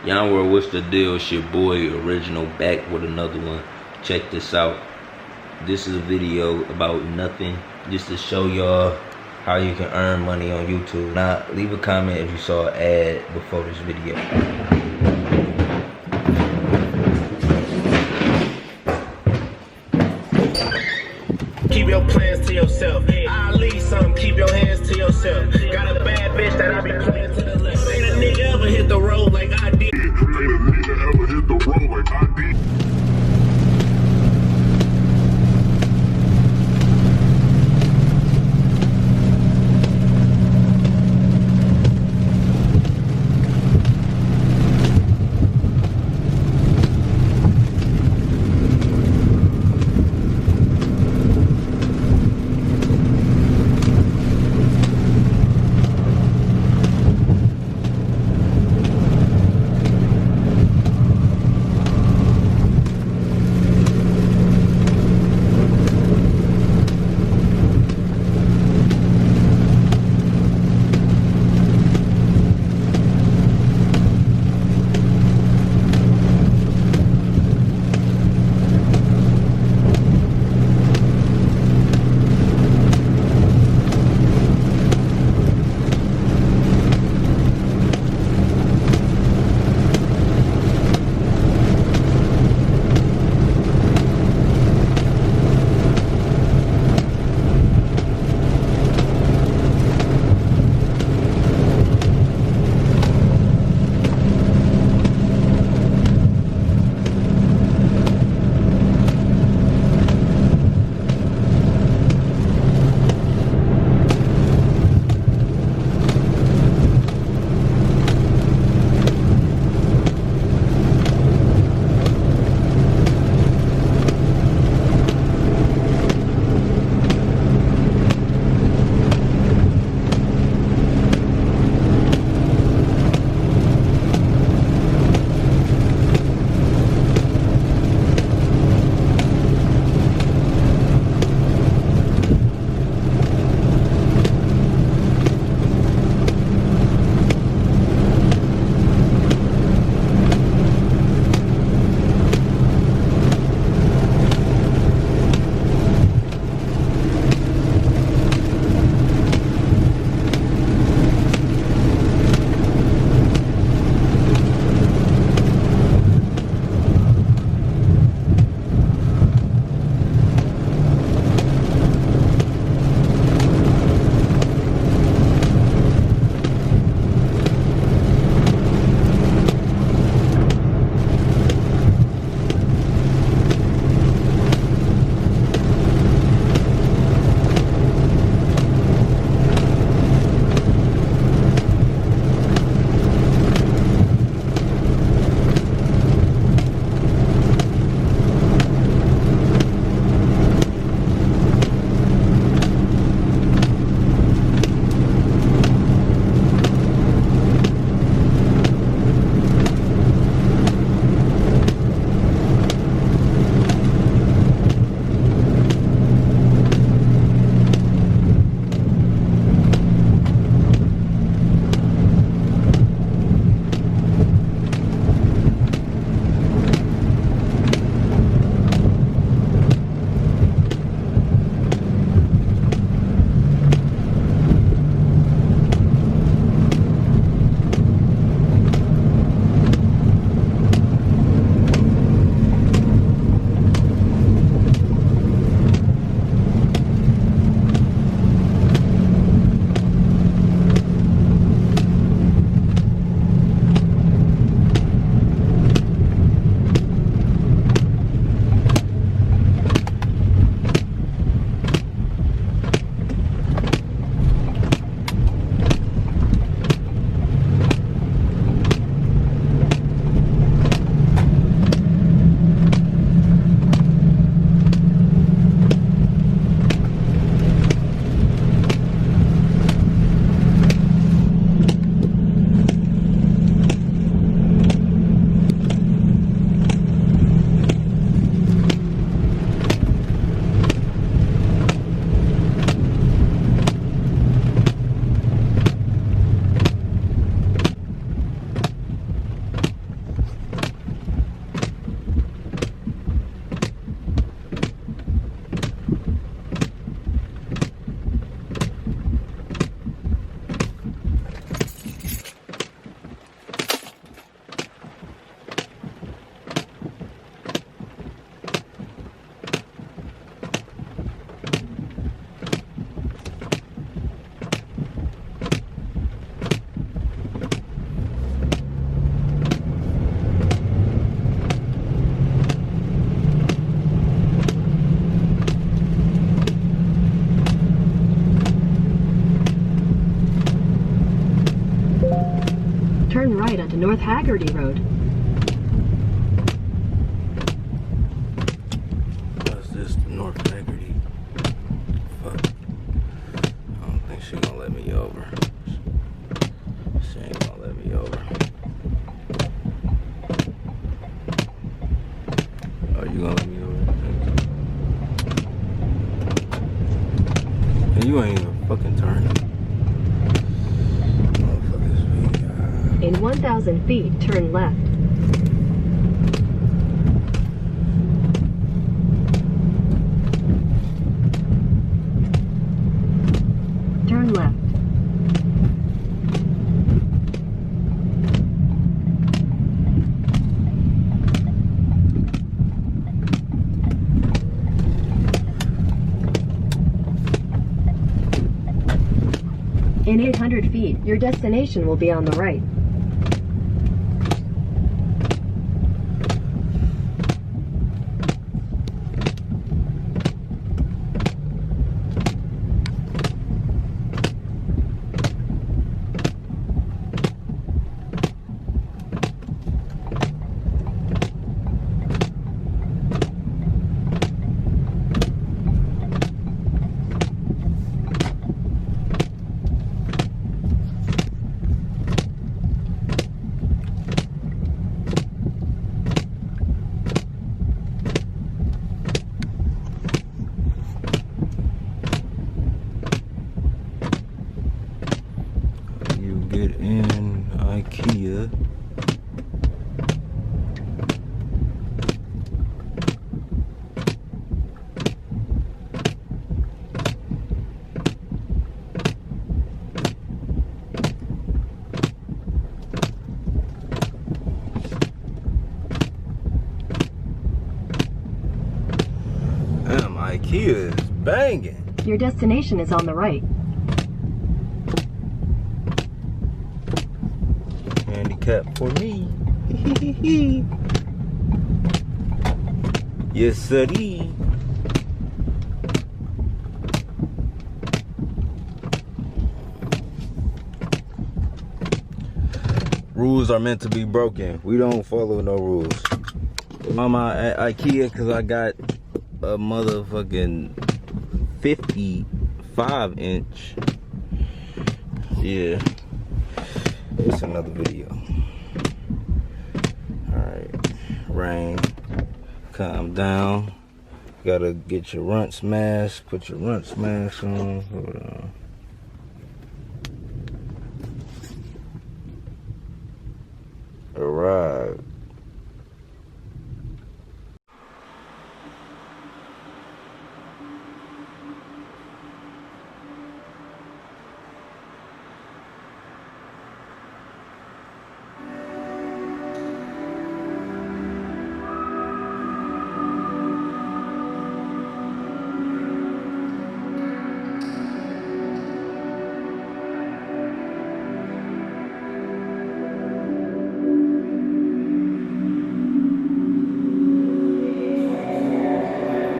Yon World, what's the deal? It's your boy Original back with another one. Check this out. This is a video about nothing, just to show y'all how you can earn money on YouTube. Now, leave a comment if you saw an ad before this video. Keep your plans to yourself. I'll leave some, keep your hands to yourself. Got a bad bitch that I be playing to the left. Ain't a nigga ever hit the road like I did. Ain't a nigga ever hit the road like I did. North Haggerty Road. What's this? North Haggerty. Fuck. I don't think she gonna let me over. She ain't gonna let me over. Are you gonna let me over? And you ain't even fucking turning. In 1,000 feet, turn left. Turn left. In 800 feet, your destination will be on the right. Get in IKEA. Damn, IKEA is banging. Your destination is on the right. Handicap for me. Yes, sirree. Rules are meant to be broken. We don't follow no rules. I'm at IKEA because I got a motherfucking 55-inch. Yeah. It's another video. Alright. Rain. Calm down. Gotta get your runts mask. Put your runts mask on. Hold on.